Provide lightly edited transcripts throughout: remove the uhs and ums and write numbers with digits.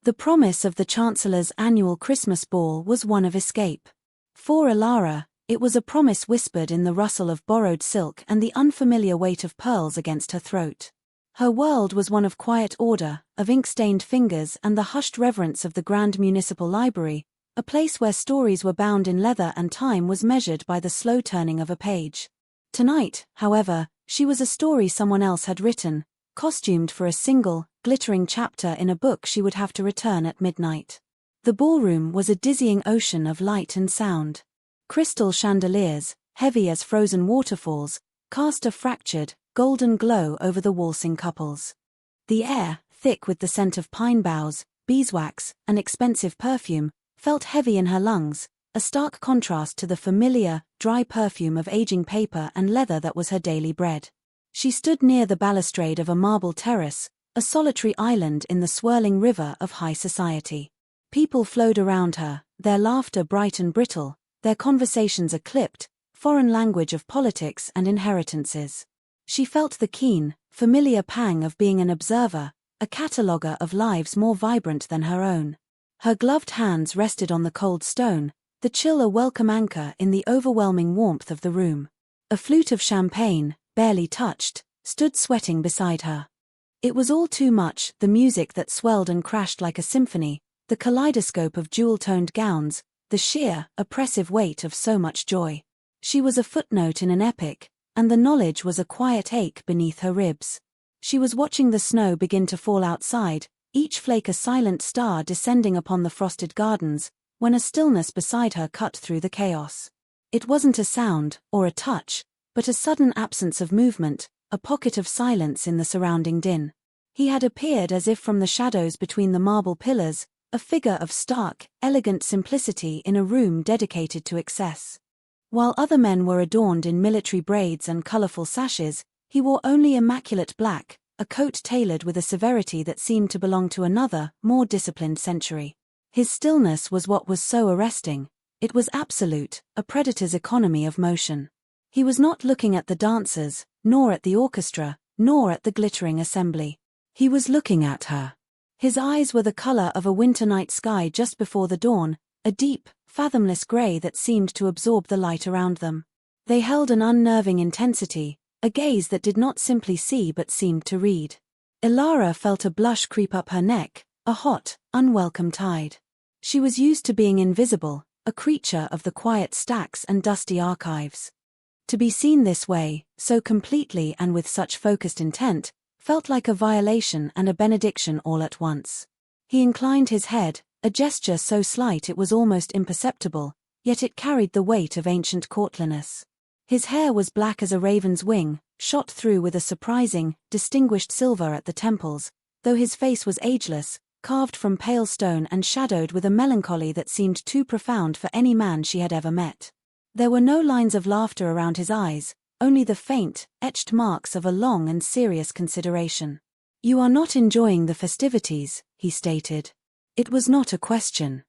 The promise of the Chancellor's annual Christmas ball was one of escape. For Elara, it was a promise whispered in the rustle of borrowed silk and the unfamiliar weight of pearls against her throat. Her world was one of quiet order, of ink-stained fingers and the hushed reverence of the grand municipal library, a place where stories were bound in leather and time was measured by the slow turning of a page. Tonight, however, she was a story someone else had written, costumed for a single, glittering chapter in a book she would have to return at midnight. The ballroom was a dizzying ocean of light and sound. Crystal chandeliers, heavy as frozen waterfalls, cast a fractured, golden glow over the waltzing couples. The air, thick with the scent of pine boughs, beeswax, and expensive perfume, felt heavy in her lungs, a stark contrast to the familiar, dry perfume of aging paper and leather that was her daily bread. She stood near the balustrade of a marble terrace, a solitary island in the swirling river of high society. People flowed around her, their laughter bright and brittle, their conversations a clipped, foreign language of politics and inheritances. She felt the keen, familiar pang of being an observer, a cataloguer of lives more vibrant than her own. Her gloved hands rested on the cold stone, the chill a welcome anchor in the overwhelming warmth of the room. A flute of champagne, barely touched, stood sweating beside her. It was all too much, the music that swelled and crashed like a symphony, the kaleidoscope of jewel-toned gowns, the sheer, oppressive weight of so much joy. She was a footnote in an epic, and the knowledge was a quiet ache beneath her ribs. She was watching the snow begin to fall outside, each flake a silent star descending upon the frosted gardens, when a stillness beside her cut through the chaos. It wasn't a sound, or a touch, but a sudden absence of movement, a pocket of silence in the surrounding din. He had appeared as if from the shadows between the marble pillars, a figure of stark, elegant simplicity in a room dedicated to excess. While other men were adorned in military braids and colorful sashes, he wore only immaculate black, a coat tailored with a severity that seemed to belong to another, more disciplined century. His stillness was what was so arresting. It was absolute, a predator's economy of motion. He was not looking at the dancers, nor at the orchestra, nor at the glittering assembly. He was looking at her. His eyes were the color of a winter night sky just before the dawn, a deep, fathomless gray that seemed to absorb the light around them. They held an unnerving intensity, a gaze that did not simply see but seemed to read. Elara felt a blush creep up her neck, a hot, unwelcome tide. She was used to being invisible, a creature of the quiet stacks and dusty archives. To be seen this way, so completely and with such focused intent, felt like a violation and a benediction all at once. He inclined his head, a gesture so slight it was almost imperceptible, yet it carried the weight of ancient courtliness. His hair was black as a raven's wing, shot through with a surprising, distinguished silver at the temples, though his face was ageless, carved from pale stone and shadowed with a melancholy that seemed too profound for any man she had ever met. There were no lines of laughter around his eyes, only the faint, etched marks of a long and serious consideration. "You are not enjoying the festivities," he stated. It was not a question.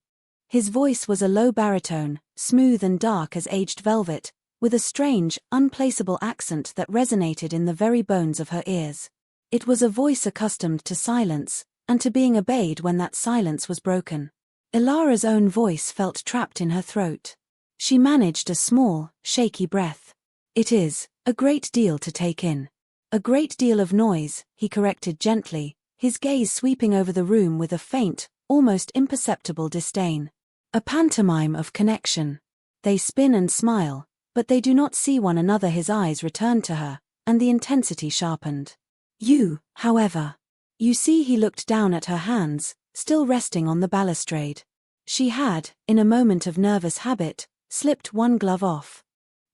His voice was a low baritone, smooth and dark as aged velvet, with a strange, unplaceable accent that resonated in the very bones of her ears. It was a voice accustomed to silence, and to being obeyed when that silence was broken. Elara's own voice felt trapped in her throat. She managed a small, shaky breath. "It is a great deal to take in. A great deal of noise," he corrected gently, his gaze sweeping over the room with a faint, almost imperceptible disdain. "A pantomime of connection. They spin and smile, but they do not see one another." His eyes returned to her, and the intensity sharpened. "You, however. You see." He looked down at her hands, still resting on the balustrade. She had, in a moment of nervous habit, slipped one glove off.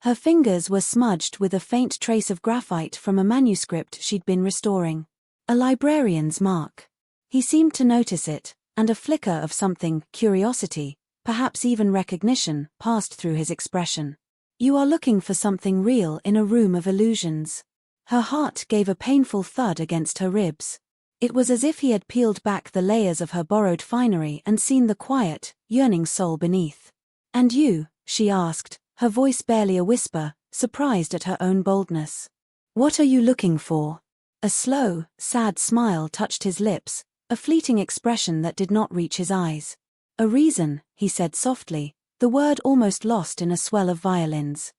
Her fingers were smudged with a faint trace of graphite from a manuscript she'd been restoring. A librarian's mark. He seemed to notice it, and a flicker of something, curiosity, perhaps even recognition, passed through his expression. "You are looking for something real in a room of illusions." Her heart gave a painful thud against her ribs. It was as if he had peeled back the layers of her borrowed finery and seen the quiet, yearning soul beneath. "And you?" she asked, her voice barely a whisper, surprised at her own boldness. "What are you looking for?" A slow, sad smile touched his lips, a fleeting expression that did not reach his eyes. A reason, he said softly, the word almost lost in a swell of violins.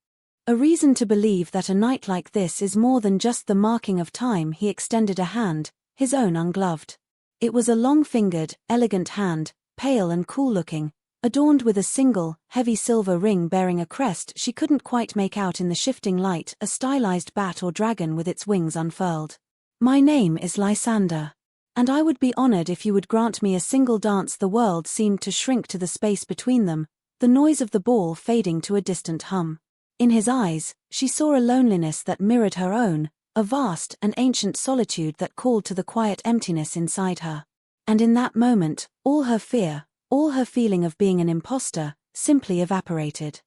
A reason to believe that a night like this is more than just the marking of time. He extended a hand, his own ungloved. It was a long-fingered, elegant hand, pale and cool-looking, adorned with a single, heavy silver ring bearing a crest she couldn't quite make out in the shifting light, a stylized bat or dragon with its wings unfurled. My name is Lysander. And I would be honored if you would grant me a single dance. The world seemed to shrink to the space between them, the noise of the ball fading to a distant hum. In his eyes, she saw a loneliness that mirrored her own, a vast and ancient solitude that called to the quiet emptiness inside her. And in that moment, all her fear, all her feeling of being an imposter, simply evaporated.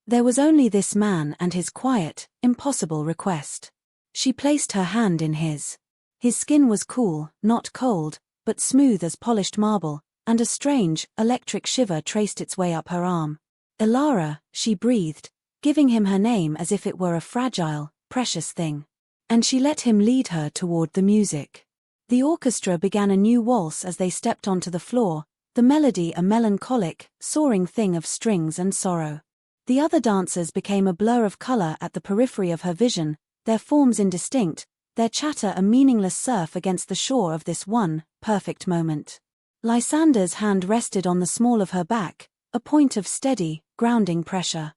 There was only this man and his quiet, impossible request. She placed her hand in his. His skin was cool, not cold, but smooth as polished marble, and a strange, electric shiver traced its way up her arm. Elara, she breathed, giving him her name as if it were a fragile, precious thing. And she let him lead her toward the music. The orchestra began a new waltz as they stepped onto the floor, the melody a melancholic, soaring thing of strings and sorrow. The other dancers became a blur of color at the periphery of her vision, their forms indistinct, their chatter a meaningless surf against the shore of this one, perfect moment. Lysander's hand rested on the small of her back, a point of steady, grounding pressure.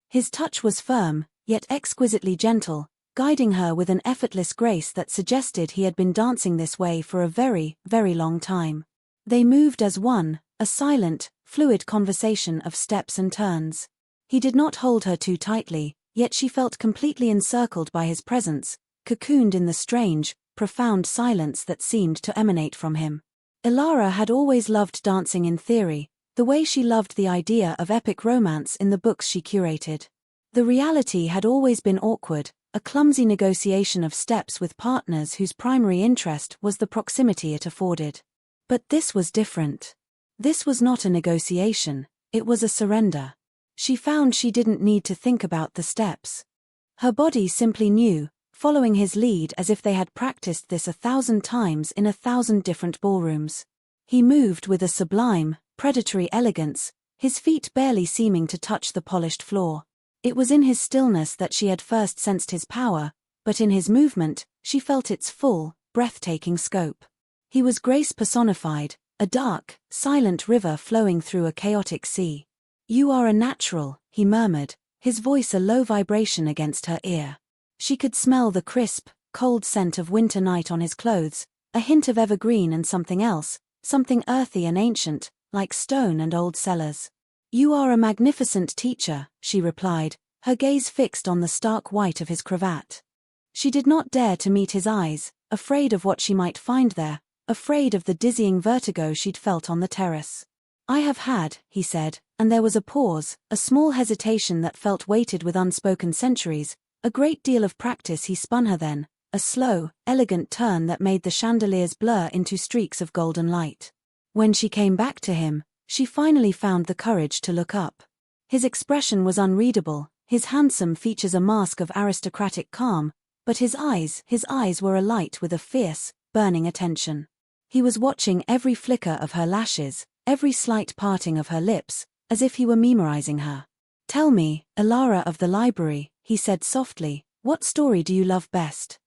His touch was firm, yet exquisitely gentle, guiding her with an effortless grace that suggested he had been dancing this way for a very, very long time. They moved as one, a silent, fluid conversation of steps and turns. He did not hold her too tightly, yet she felt completely encircled by his presence, cocooned in the strange, profound silence that seemed to emanate from him. Elara had always loved dancing in theory, the way she loved the idea of epic romance in the books she curated. The reality had always been awkward, a clumsy negotiation of steps with partners whose primary interest was the proximity it afforded. But this was different. This was not a negotiation, it was a surrender. She found she didn't need to think about the steps. Her body simply knew, following his lead as if they had practiced this 1,000 times in 1,000 different ballrooms. He moved with a sublime, predatory elegance, his feet barely seeming to touch the polished floor. It was in his stillness that she had first sensed his power, but in his movement, she felt its full, breathtaking scope. He was grace personified, a dark, silent river flowing through a chaotic sea. You are a natural, he murmured, his voice a low vibration against her ear. She could smell the crisp, cold scent of winter night on his clothes, a hint of evergreen and something else, something earthy and ancient, like stone and old cellars. You are a magnificent teacher, she replied, her gaze fixed on the stark white of his cravat. She did not dare to meet his eyes, afraid of what she might find there, afraid of the dizzying vertigo she'd felt on the terrace. I have had, he said, and there was a pause, a small hesitation that felt weighted with unspoken centuries, a great deal of practice. He spun her then, a slow, elegant turn that made the chandeliers blur into streaks of golden light. When she came back to him, she finally found the courage to look up. His expression was unreadable, his handsome features a mask of aristocratic calm, but his eyes were alight with a fierce, burning attention. He was watching every flicker of her lashes, every slight parting of her lips, as if he were memorizing her. Tell me, Elara of the library, he said softly, what story do you love best?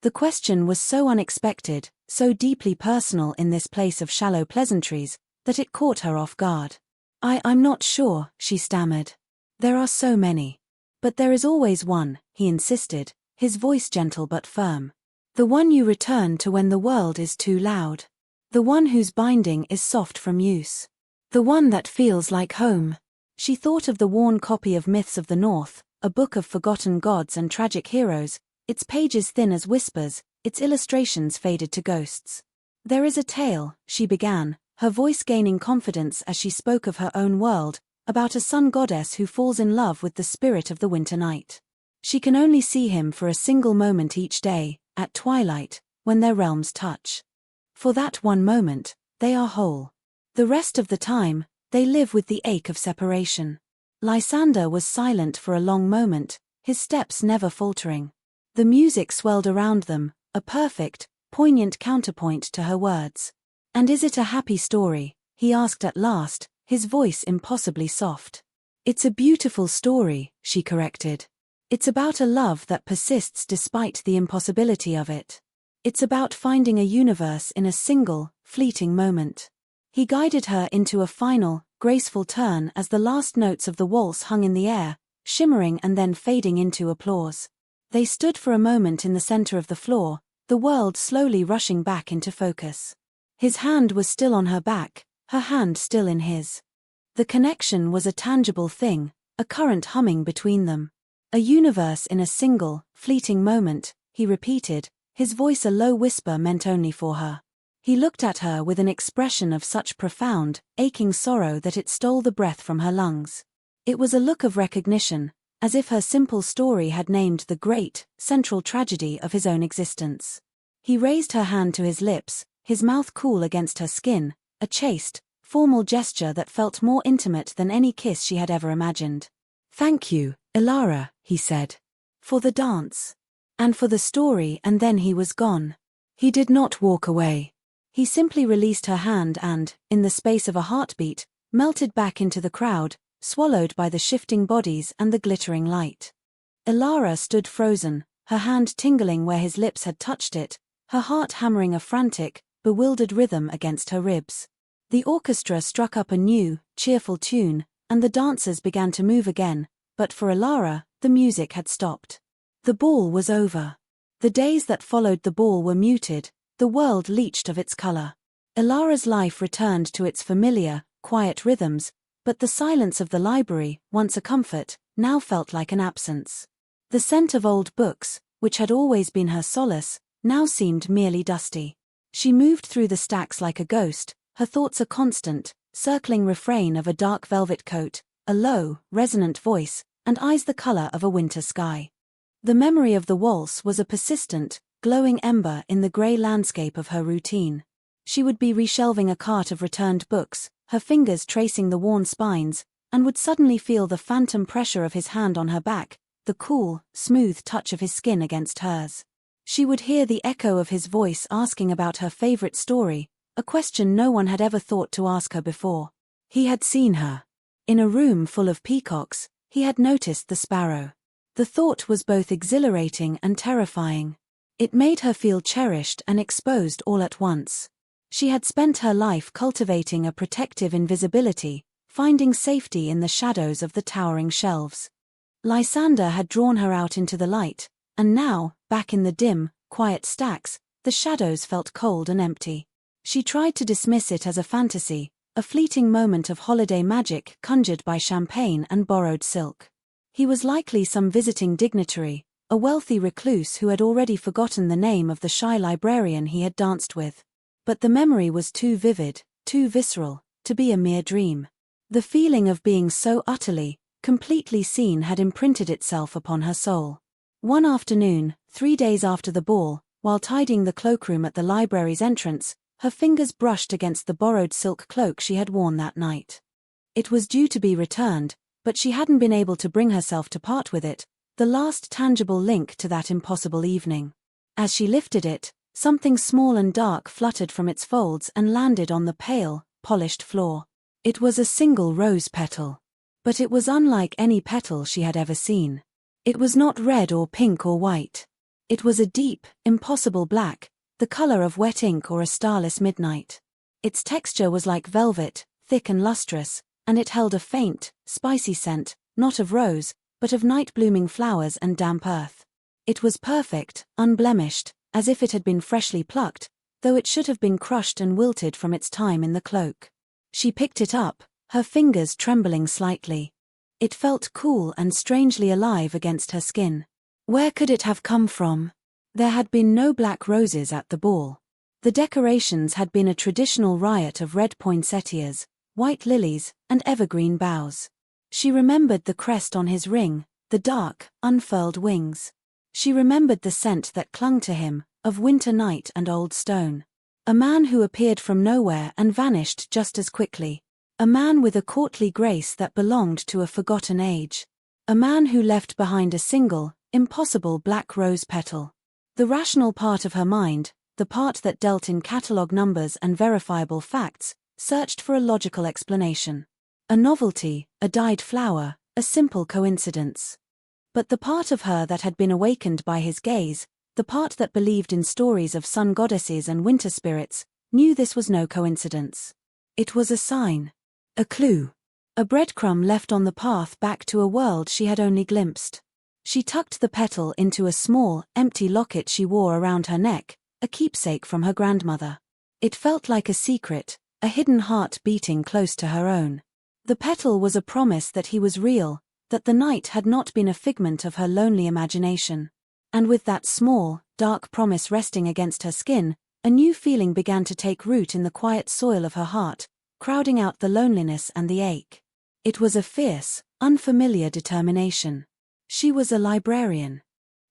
The question was so unexpected, so deeply personal in this place of shallow pleasantries, that it caught her off guard. I'm not sure, she stammered. There are so many. But there is always one, he insisted, his voice gentle but firm. The one you return to when the world is too loud. The one whose binding is soft from use. The one that feels like home. She thought of the worn copy of Myths of the North, a book of forgotten gods and tragic heroes, its pages thin as whispers, its illustrations faded to ghosts. There is a tale, she began, her voice gaining confidence as she spoke of her own world, about a sun goddess who falls in love with the spirit of the winter night. She can only see him for a single moment each day, at twilight, when their realms touch. For that one moment, they are whole. The rest of the time, they live with the ache of separation. Lysander was silent for a long moment, his steps never faltering. The music swelled around them, a perfect, poignant counterpoint to her words. "And is it a happy story?" he asked at last, his voice impossibly soft. "It's a beautiful story," she corrected. "It's about a love that persists despite the impossibility of it. It's about finding a universe in a single, fleeting moment." He guided her into a final, graceful turn as the last notes of the waltz hung in the air, shimmering and then fading into applause. They stood for a moment in the center of the floor, the world slowly rushing back into focus. His hand was still on her back, her hand still in his. The connection was a tangible thing, a current humming between them. "A universe in a single, fleeting moment," he repeated, his voice a low whisper meant only for her. He looked at her with an expression of such profound, aching sorrow that it stole the breath from her lungs. It was a look of recognition, as if her simple story had named the great, central tragedy of his own existence. He raised her hand to his lips, his mouth cool against her skin, a chaste, formal gesture that felt more intimate than any kiss she had ever imagined. "Thank you, Ilara," he said. "For the dance. And for the story," and then he was gone. He did not walk away. He simply released her hand and, in the space of a heartbeat, melted back into the crowd, swallowed by the shifting bodies and the glittering light. Ilara stood frozen, her hand tingling where his lips had touched it, her heart hammering a frantic, bewildered rhythm against her ribs. The orchestra struck up a new, cheerful tune, and the dancers began to move again, but for Ilara, the music had stopped. The ball was over. The days that followed the ball were muted, the world leached of its color. Ilara's life returned to its familiar, quiet rhythms, but the silence of the library, once a comfort, now felt like an absence. The scent of old books, which had always been her solace, now seemed merely dusty. She moved through the stacks like a ghost, her thoughts a constant, circling refrain of a dark velvet coat, a low, resonant voice, and eyes the color of a winter sky. The memory of the waltz was a persistent, glowing ember in the gray landscape of her routine. She would be reshelving a cart of returned books, her fingers tracing the worn spines, and would suddenly feel the phantom pressure of his hand on her back, the cool, smooth touch of his skin against hers. She would hear the echo of his voice asking about her favorite story, a question no one had ever thought to ask her before. He had seen her. In a room full of peacocks, he had noticed the sparrow. The thought was both exhilarating and terrifying. It made her feel cherished and exposed all at once. She had spent her life cultivating a protective invisibility, finding safety in the shadows of the towering shelves. Lysander had drawn her out into the light, and now, back in the dim, quiet stacks, the shadows felt cold and empty. She tried to dismiss it as a fantasy, a fleeting moment of holiday magic conjured by champagne and borrowed silk. He was likely some visiting dignitary, a wealthy recluse who had already forgotten the name of the shy librarian he had danced with. But the memory was too vivid, too visceral, to be a mere dream. The feeling of being so utterly, completely seen had imprinted itself upon her soul. One afternoon, 3 days after the ball, while tidying the cloakroom at the library's entrance, her fingers brushed against the borrowed silk cloak she had worn that night. It was due to be returned, but she hadn't been able to bring herself to part with it, the last tangible link to that impossible evening. As she lifted it, something small and dark fluttered from its folds and landed on the pale, polished floor. It was a single rose petal. But it was unlike any petal she had ever seen. It was not red or pink or white. It was a deep, impossible black, the color of wet ink or a starless midnight. Its texture was like velvet, thick and lustrous, and it held a faint, spicy scent, not of rose, but of night-blooming flowers and damp earth. It was perfect, unblemished, as if it had been freshly plucked, though it should have been crushed and wilted from its time in the cloak. She picked it up, her fingers trembling slightly. It felt cool and strangely alive against her skin. Where could it have come from? There had been no black roses at the ball. The decorations had been a traditional riot of red poinsettias, white lilies, and evergreen boughs. She remembered the crest on his ring, the dark, unfurled wings. She remembered the scent that clung to him, of winter night and old stone. A man who appeared from nowhere and vanished just as quickly. A man with a courtly grace that belonged to a forgotten age. A man who left behind a single, impossible black rose petal. The rational part of her mind, the part that dealt in catalogue numbers and verifiable facts, searched for a logical explanation. A novelty, a dyed flower, a simple coincidence. But the part of her that had been awakened by his gaze, the part that believed in stories of sun goddesses and winter spirits, knew this was no coincidence. It was a sign. A clue. A breadcrumb left on the path back to a world she had only glimpsed. She tucked the petal into a small, empty locket she wore around her neck, a keepsake from her grandmother. It felt like a secret, a hidden heart beating close to her own. The petal was a promise that he was real, that the night had not been a figment of her lonely imagination. And with that small, dark promise resting against her skin, a new feeling began to take root in the quiet soil of her heart, crowding out the loneliness and the ache. It was a fierce, unfamiliar determination. She was a librarian.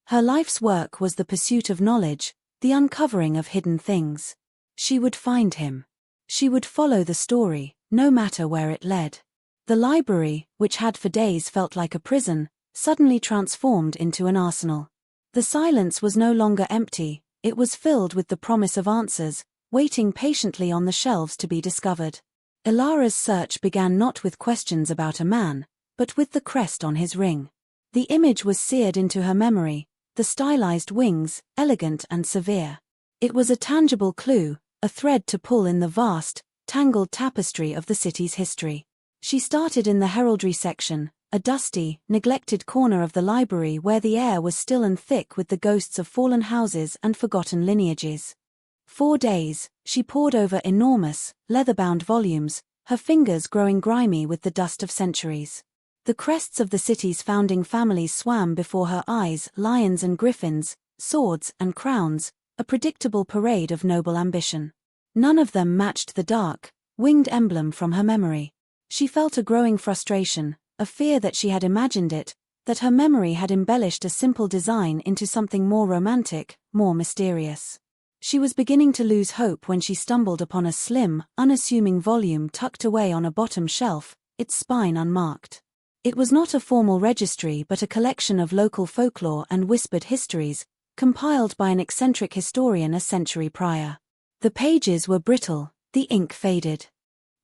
Her life's work was the pursuit of knowledge, the uncovering of hidden things. She would find him. She would follow the story, no matter where it led. The library, which had for days felt like a prison, suddenly transformed into an arsenal. The silence was no longer empty, it was filled with the promise of answers, waiting patiently on the shelves to be discovered. Ilara's search began not with questions about a man, but with the crest on his ring. The image was seared into her memory, the stylized wings, elegant and severe. It was a tangible clue, a thread to pull in the vast, tangled tapestry of the city's history. She started in the heraldry section, a dusty, neglected corner of the library where the air was still and thick with the ghosts of fallen houses and forgotten lineages. 4 days, she pored over enormous, leather-bound volumes, her fingers growing grimy with the dust of centuries. The crests of the city's founding families swam before her eyes, lions and griffins, swords and crowns, a predictable parade of noble ambition. None of them matched the dark, winged emblem from her memory. She felt a growing frustration, a fear that she had imagined it, that her memory had embellished a simple design into something more romantic, more mysterious. She was beginning to lose hope when she stumbled upon a slim, unassuming volume tucked away on a bottom shelf, its spine unmarked. It was not a formal registry but a collection of local folklore and whispered histories, compiled by an eccentric historian a century prior. The pages were brittle, the ink faded.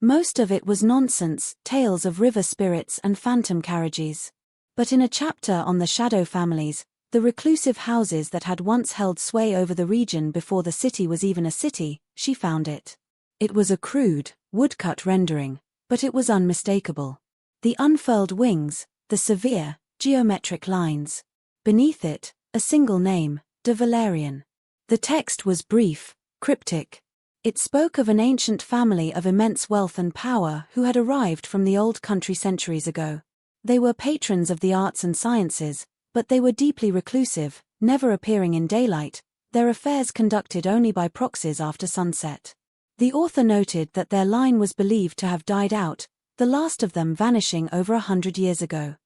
Most of it was nonsense, tales of river spirits and phantom carriages. But in a chapter on the shadow families, the reclusive houses that had once held sway over the region before the city was even a city, she found it. It was a crude, woodcut rendering, but it was unmistakable. The unfurled wings, the severe, geometric lines. Beneath it, a single name, de Valerian. The text was brief, cryptic. It spoke of an ancient family of immense wealth and power who had arrived from the old country centuries ago. They were patrons of the arts and sciences, but they were deeply reclusive, never appearing in daylight, their affairs conducted only by proxies after sunset. The author noted that their line was believed to have died out, the last of them vanishing over 100 years ago.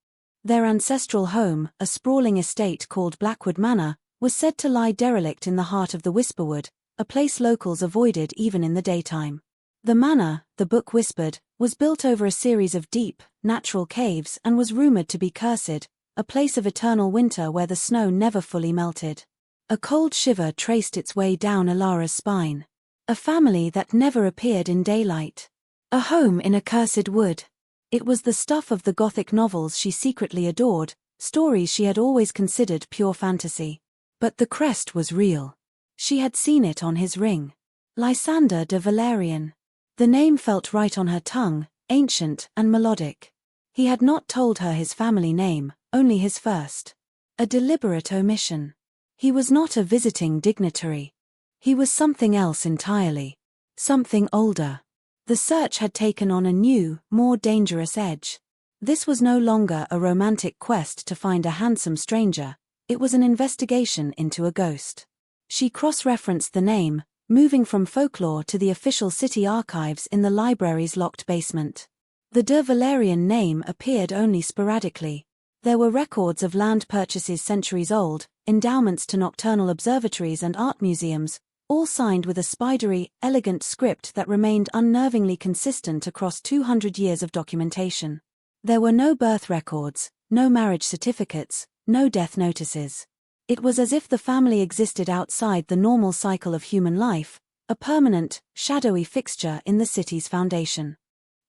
Their ancestral home, a sprawling estate called Blackwood Manor, was said to lie derelict in the heart of the Whisperwood, a place locals avoided even in the daytime. The manor, the book whispered, was built over a series of deep, natural caves and was rumored to be cursed, a place of eternal winter where the snow never fully melted. A cold shiver traced its way down Ilara's spine. A family that never appeared in daylight. A home in a cursed wood. It was the stuff of the Gothic novels she secretly adored, stories she had always considered pure fantasy. But the crest was real. She had seen it on his ring. Lysander de Valerian. The name felt right on her tongue, ancient and melodic. He had not told her his family name, only his first. A deliberate omission. He was not a visiting dignitary. He was something else entirely. Something older. The search had taken on a new, more dangerous edge. This was no longer a romantic quest to find a handsome stranger, it was an investigation into a ghost. She cross-referenced the name, moving from folklore to the official city archives in the library's locked basement. The de Valerian name appeared only sporadically. There were records of land purchases centuries old, endowments to nocturnal observatories and art museums, all signed with a spidery, elegant script that remained unnervingly consistent across 200 years of documentation. There were no birth records, no marriage certificates, no death notices. It was as if the family existed outside the normal cycle of human life, a permanent, shadowy fixture in the city's foundation.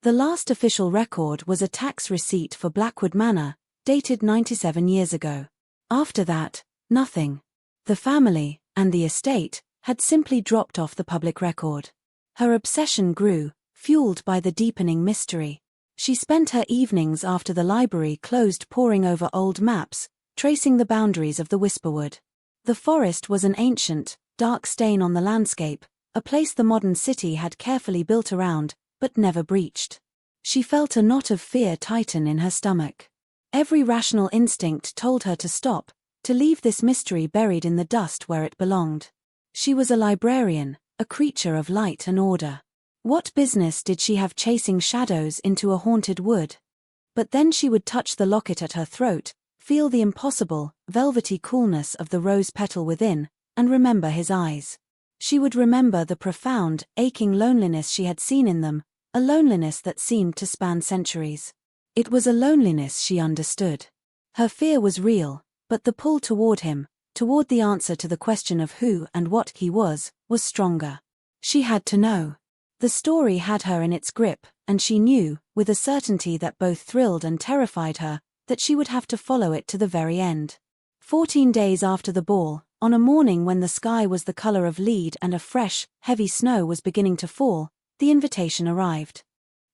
The last official record was a tax receipt for Blackwood Manor, dated 97 years ago. After that, nothing. The family, and the estate, had simply dropped off the public record. Her obsession grew, fueled by the deepening mystery. She spent her evenings after the library closed poring over old maps, tracing the boundaries of the Whisperwood. The forest was an ancient, dark stain on the landscape, a place the modern city had carefully built around, but never breached. She felt a knot of fear tighten in her stomach. Every rational instinct told her to stop, to leave this mystery buried in the dust where it belonged. She was a librarian, a creature of light and order. What business did she have chasing shadows into a haunted wood? But then she would touch the locket at her throat, feel the impossible, velvety coolness of the rose petal within, and remember his eyes. She would remember the profound, aching loneliness she had seen in them, a loneliness that seemed to span centuries. It was a loneliness she understood. Her fear was real, but the pull toward him, toward the answer to the question of who and what he was stronger. She had to know. The story had her in its grip, and she knew, with a certainty that both thrilled and terrified her, that she would have to follow it to the very end. 14 days after the ball, on a morning when the sky was the color of lead and a fresh, heavy snow was beginning to fall, the invitation arrived.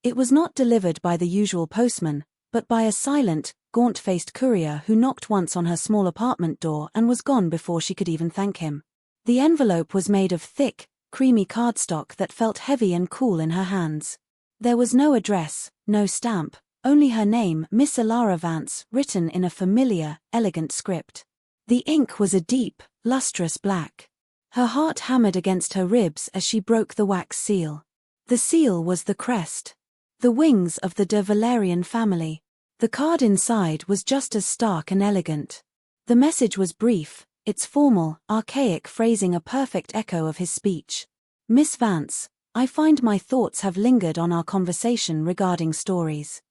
It was not delivered by the usual postman, but by a silent, gaunt-faced courier who knocked once on her small apartment door and was gone before she could even thank him. The envelope was made of thick, creamy cardstock that felt heavy and cool in her hands. There was no address, no stamp, only her name, Miss Elara Vance, written in a familiar, elegant script. The ink was a deep, lustrous black. Her heart hammered against her ribs as she broke the wax seal. The seal was the crest. The wings of the de Valerian family. The card inside was just as stark and elegant. The message was brief, its formal, archaic phrasing a perfect echo of his speech. Miss Vance, I find my thoughts have lingered on our conversation regarding stories.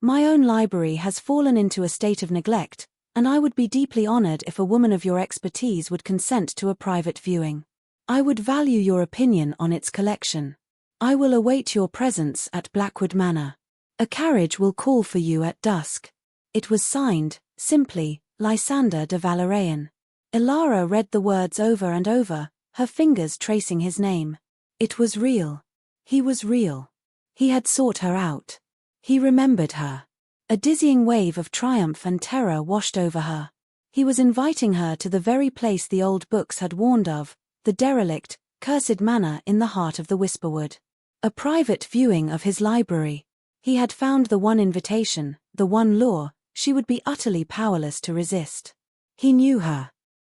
My own library has fallen into a state of neglect, and I would be deeply honored if a woman of your expertise would consent to a private viewing. I would value your opinion on its collection. I will await your presence at Blackwood Manor. A carriage will call for you at dusk. It was signed, simply, Lysander de Valerian. Elara read the words over and over, her fingers tracing his name. It was real. He was real. He had sought her out. He remembered her. A dizzying wave of triumph and terror washed over her. He was inviting her to the very place the old books had warned of, the derelict, cursed manor in the heart of the Whisperwood. A private viewing of his library. He had found the one invitation, the one lure, she would be utterly powerless to resist. He knew her.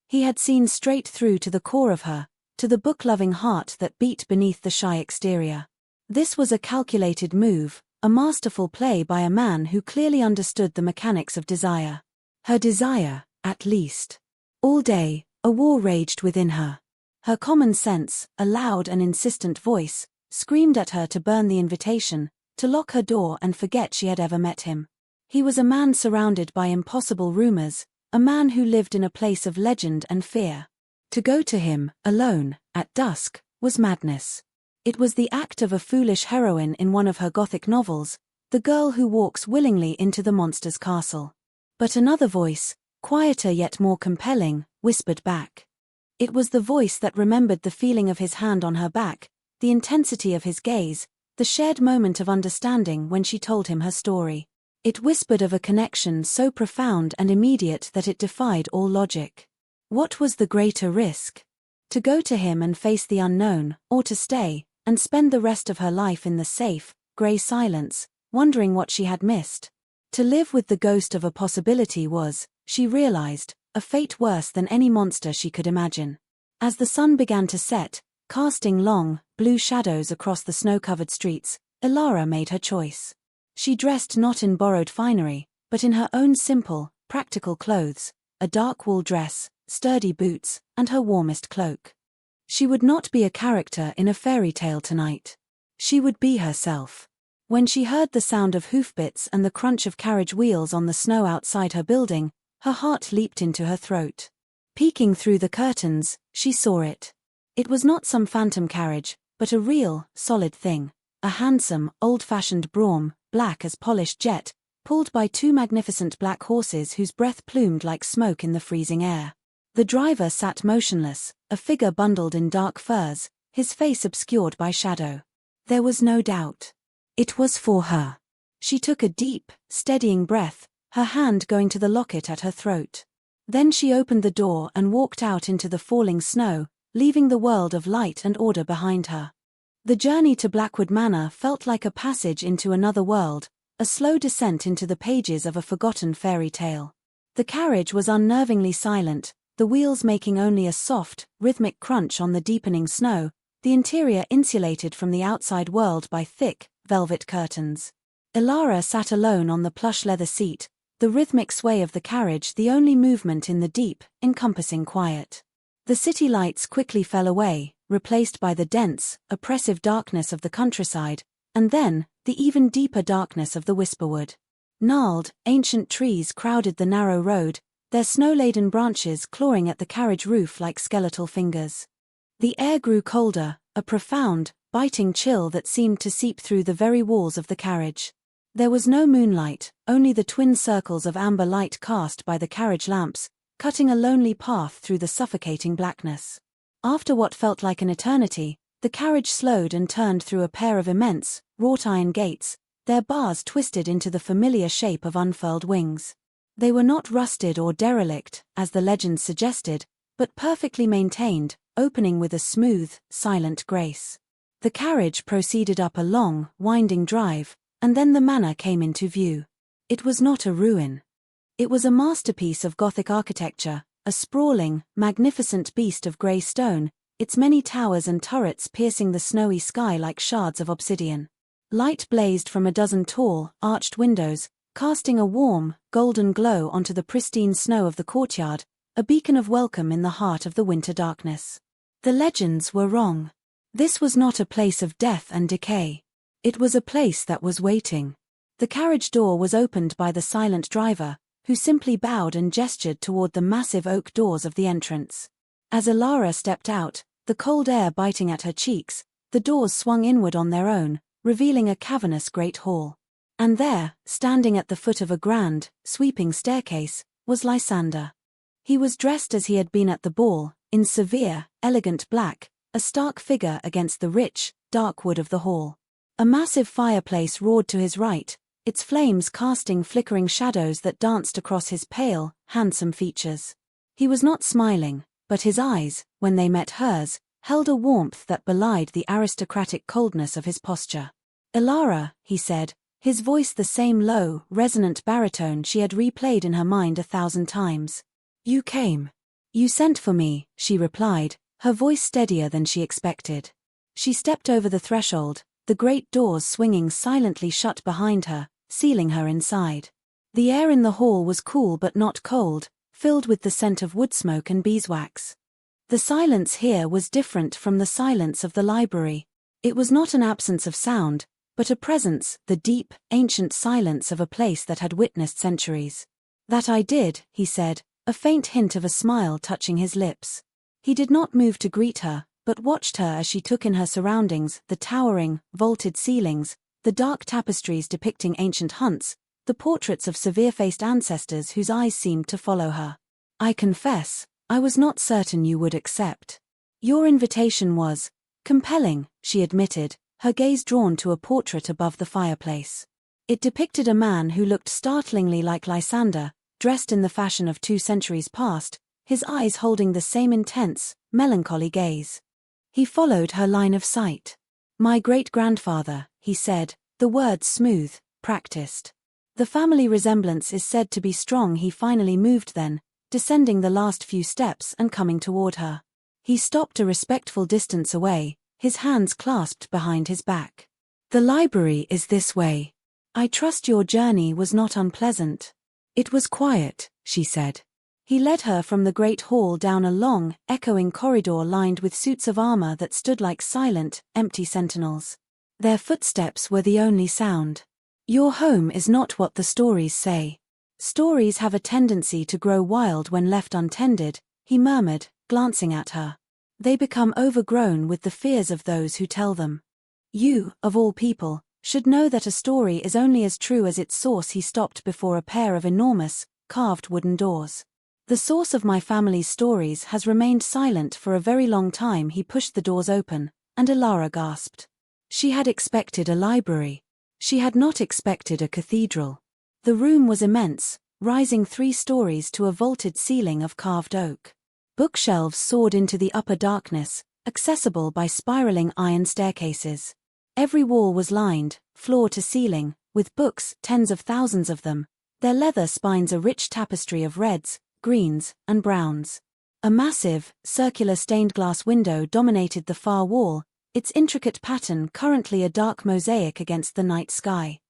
He had seen straight through to the core of her, to the book-loving heart that beat beneath the shy exterior. This was a calculated move, a masterful play by a man who clearly understood the mechanics of desire. Her desire, at least. All day, a war raged within her. Her common sense, a loud and insistent voice, screamed at her to burn the invitation, to lock her door and forget she had ever met him. He was a man surrounded by impossible rumors, a man who lived in a place of legend and fear. To go to him, alone, at dusk, was madness. It was the act of a foolish heroine in one of her Gothic novels, the girl who walks willingly into the monster's castle. But another voice, quieter yet more compelling, whispered back. It was the voice that remembered the feeling of his hand on her back, the intensity of his gaze, the shared moment of understanding when she told him her story. It whispered of a connection so profound and immediate that it defied all logic. What was the greater risk? To go to him and face the unknown, or to stay, and spend the rest of her life in the safe, grey silence, wondering what she had missed? To live with the ghost of a possibility was, she realized, a fate worse than any monster she could imagine. As the sun began to set, casting long, blue shadows across the snow-covered streets, Elara made her choice. She dressed not in borrowed finery, but in her own simple, practical clothes, a dark wool dress, sturdy boots, and her warmest cloak. She would not be a character in a fairy tale tonight. She would be herself. When she heard the sound of hoofbeats and the crunch of carriage wheels on the snow outside her building, her heart leaped into her throat. Peeking through the curtains, she saw it. It was not some phantom carriage, but a real, solid thing. A handsome, old-fashioned brougham, black as polished jet, pulled by two magnificent black horses whose breath plumed like smoke in the freezing air. The driver sat motionless, a figure bundled in dark furs, his face obscured by shadow. There was no doubt. It was for her. She took a deep, steadying breath, her hand going to the locket at her throat. Then she opened the door and walked out into the falling snow, leaving the world of light and order behind her. The journey to Blackwood Manor felt like a passage into another world, a slow descent into the pages of a forgotten fairy tale. The carriage was unnervingly silent, the wheels making only a soft, rhythmic crunch on the deepening snow, the interior insulated from the outside world by thick, velvet curtains. Elara sat alone on the plush leather seat, the rhythmic sway of the carriage the only movement in the deep, encompassing quiet. The city lights quickly fell away, replaced by the dense, oppressive darkness of the countryside, and then, the even deeper darkness of the Whisperwood. Gnarled, ancient trees crowded the narrow road, their snow-laden branches clawing at the carriage roof like skeletal fingers. The air grew colder, a profound, biting chill that seemed to seep through the very walls of the carriage. There was no moonlight, only the twin circles of amber light cast by the carriage lamps, cutting a lonely path through the suffocating blackness. After what felt like an eternity, the carriage slowed and turned through a pair of immense, wrought-iron gates, their bars twisted into the familiar shape of unfurled wings. They were not rusted or derelict, as the legend suggested, but perfectly maintained, opening with a smooth, silent grace. The carriage proceeded up a long, winding drive, and then the manor came into view. It was not a ruin. It was a masterpiece of Gothic architecture, a sprawling, magnificent beast of grey stone, its many towers and turrets piercing the snowy sky like shards of obsidian. Light blazed from a dozen tall, arched windows, casting a warm, golden glow onto the pristine snow of the courtyard, a beacon of welcome in the heart of the winter darkness. The legends were wrong. This was not a place of death and decay. It was a place that was waiting. The carriage door was opened by the silent driver, who simply bowed and gestured toward the massive oak doors of the entrance. As Elara stepped out, the cold air biting at her cheeks, the doors swung inward on their own, revealing a cavernous great hall. And there, standing at the foot of a grand, sweeping staircase, was Lysander. He was dressed as he had been at the ball, in severe, elegant black, a stark figure against the rich, dark wood of the hall. A massive fireplace roared to his right, its flames casting flickering shadows that danced across his pale, handsome features. He was not smiling, but his eyes, when they met hers, held a warmth that belied the aristocratic coldness of his posture. "Elara," he said, his voice the same low, resonant baritone she had replayed in her mind 1,000 times. "You came. You sent for me," she replied, her voice steadier than she expected. She stepped over the threshold, the great doors swinging silently shut behind her, sealing her inside. The air in the hall was cool but not cold, filled with the scent of wood smoke and beeswax. The silence here was different from the silence of the library. It was not an absence of sound, but a presence, the deep, ancient silence of a place that had witnessed centuries. "That I did," he said, a faint hint of a smile touching his lips. He did not move to greet her, but watched her as she took in her surroundings, the towering, vaulted ceilings, the dark tapestries depicting ancient hunts, the portraits of severe-faced ancestors whose eyes seemed to follow her. "I confess, I was not certain you would accept. Your invitation was compelling," she admitted, her gaze drawn to a portrait above the fireplace. It depicted a man who looked startlingly like Lysander, dressed in the fashion of 2 centuries past, his eyes holding the same intense, melancholy gaze. He followed her line of sight. "My great-grandfather," he said, the words smooth, practiced. "The family resemblance is said to be strong." He finally moved then, descending the last few steps and coming toward her. He stopped a respectful distance away, his hands clasped behind his back. "The library is this way. I trust your journey was not unpleasant." "It was quiet," she said. He led her from the great hall down a long, echoing corridor lined with suits of armor that stood like silent, empty sentinels. Their footsteps were the only sound. "Your home is not what the stories say. Stories have a tendency to grow wild when left untended," he murmured, glancing at her. They become overgrown with the fears of those who tell them. You, of all people, should know that a story is only as true as its source. He stopped before a pair of enormous, carved wooden doors. The source of my family's stories has remained silent for a very long time. He pushed the doors open, and Elara gasped. She had expected a library. She had not expected a cathedral. The room was immense, rising 3 stories to a vaulted ceiling of carved oak. Bookshelves soared into the upper darkness, accessible by spiraling iron staircases. Every wall was lined, floor to ceiling, with books, tens of thousands of them, their leather spines a rich tapestry of reds, greens, and browns. A massive, circular stained-glass window dominated the far wall, its intricate pattern currently a dark mosaic against the night sky.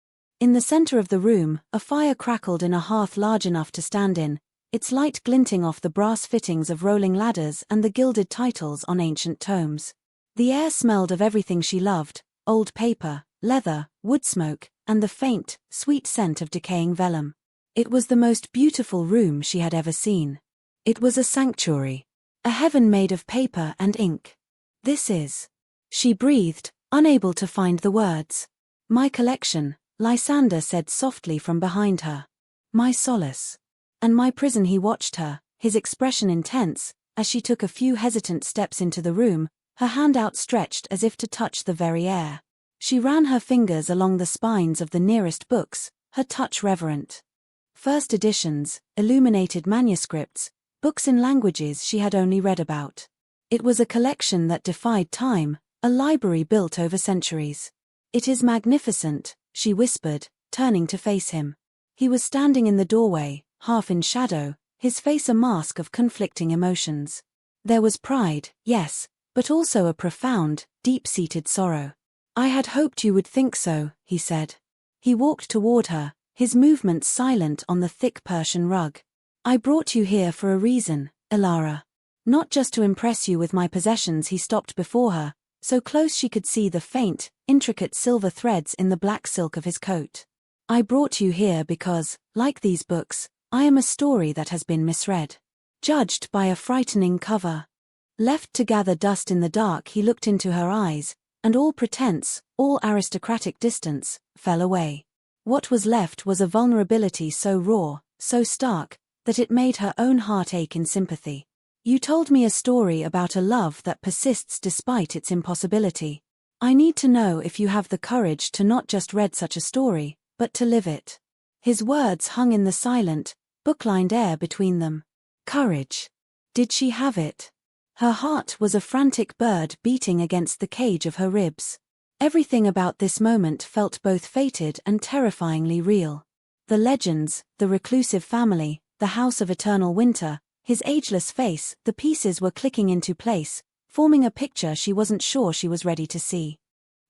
In the center of the room, a fire crackled in a hearth large enough to stand in, its light glinting off the brass fittings of rolling ladders and the gilded titles on ancient tomes. The air smelled of everything she loved: old paper, leather, wood smoke, and the faint, sweet scent of decaying vellum. It was the most beautiful room she had ever seen. It was a sanctuary. A heaven made of paper and ink. This is... She breathed, unable to find the words. My collection, Lysander said softly from behind her. My solace. And my prison. He watched her, his expression intense, as she took a few hesitant steps into the room, her hand outstretched as if to touch the very air. She ran her fingers along the spines of the nearest books, her touch reverent. First editions, illuminated manuscripts, books in languages she had only read about. It was a collection that defied time, a library built over centuries. It is magnificent, she whispered, turning to face him. He was standing in the doorway, half in shadow, his face a mask of conflicting emotions. There was pride, yes, but also a profound, deep-seated sorrow. I had hoped you would think so, he said. He walked toward her, his movements silent on the thick Persian rug. I brought you here for a reason, Elara. Not just to impress you with my possessions. He stopped before her, so close she could see the faint, intricate silver threads in the black silk of his coat. I brought you here because, like these books, I am a story that has been misread. Judged by a frightening cover. Left to gather dust in the dark, he looked into her eyes, and all pretense, all aristocratic distance, fell away. What was left was a vulnerability so raw, so stark, that it made her own heart ache in sympathy. You told me a story about a love that persists despite its impossibility. I need to know if you have the courage to not just read such a story, but to live it. His words hung in the silent, book-lined air between them. Courage. Did she have it? Her heart was a frantic bird beating against the cage of her ribs. Everything about this moment felt both fated and terrifyingly real. The legends, the reclusive family, the house of eternal winter, his ageless face, the pieces were clicking into place, forming a picture she wasn't sure she was ready to see.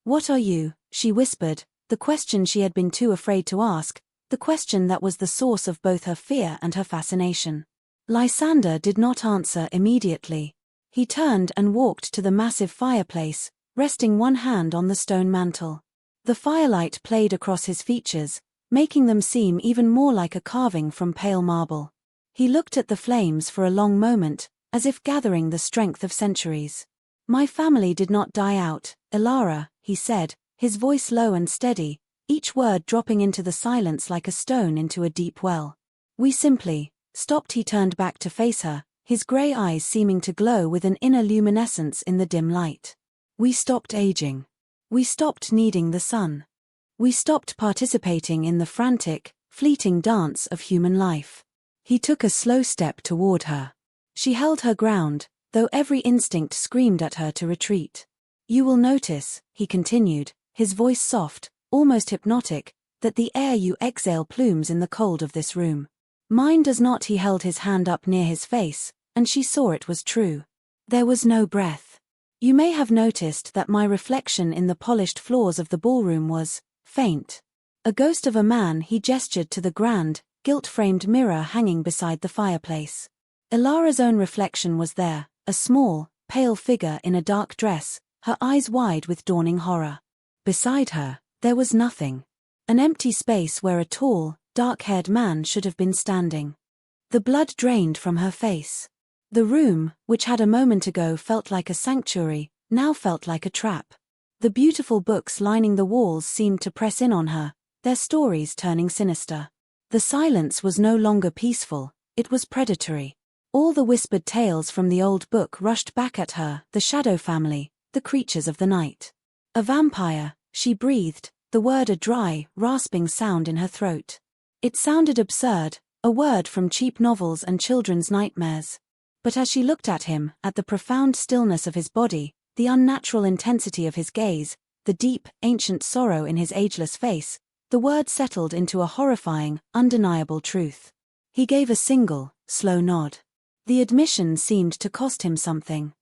What are you? She whispered, the question she had been too afraid to ask, the question that was the source of both her fear and her fascination. Lysander did not answer immediately. He turned and walked to the massive fireplace, resting one hand on the stone mantel. The firelight played across his features, making them seem even more like a carving from pale marble. He looked at the flames for a long moment, as if gathering the strength of centuries. My family did not die out, Elara, he said, his voice low and steady, each word dropping into the silence like a stone into a deep well. We simply stopped. He turned back to face her, his grey eyes seeming to glow with an inner luminescence in the dim light. We stopped aging. We stopped needing the sun. We stopped participating in the frantic, fleeting dance of human life. He took a slow step toward her. She held her ground, though every instinct screamed at her to retreat. You will notice, he continued, his voice soft, almost hypnotic, that the air you exhale plumes in the cold of this room. Mine does not. He held his hand up near his face, and she saw it was true. There was no breath. You may have noticed that my reflection in the polished floors of the ballroom was faint. A ghost of a man. He gestured to the grand, gilt-framed mirror hanging beside the fireplace. Elara's own reflection was there, a small, pale figure in a dark dress, her eyes wide with dawning horror. Beside her, there was nothing. An empty space where a tall, dark-haired man should have been standing. The blood drained from her face. The room, which had a moment ago felt like a sanctuary, now felt like a trap. The beautiful books lining the walls seemed to press in on her, their stories turning sinister. The silence was no longer peaceful, it was predatory. All the whispered tales from the old book rushed back at her, the shadow family, the creatures of the night. A vampire, she breathed, the word a dry, rasping sound in her throat. It sounded absurd, a word from cheap novels and children's nightmares. But as she looked at him, at the profound stillness of his body, the unnatural intensity of his gaze, the deep, ancient sorrow in his ageless face, the word settled into a horrifying, undeniable truth. He gave a single, slow nod. The admission seemed to cost him something.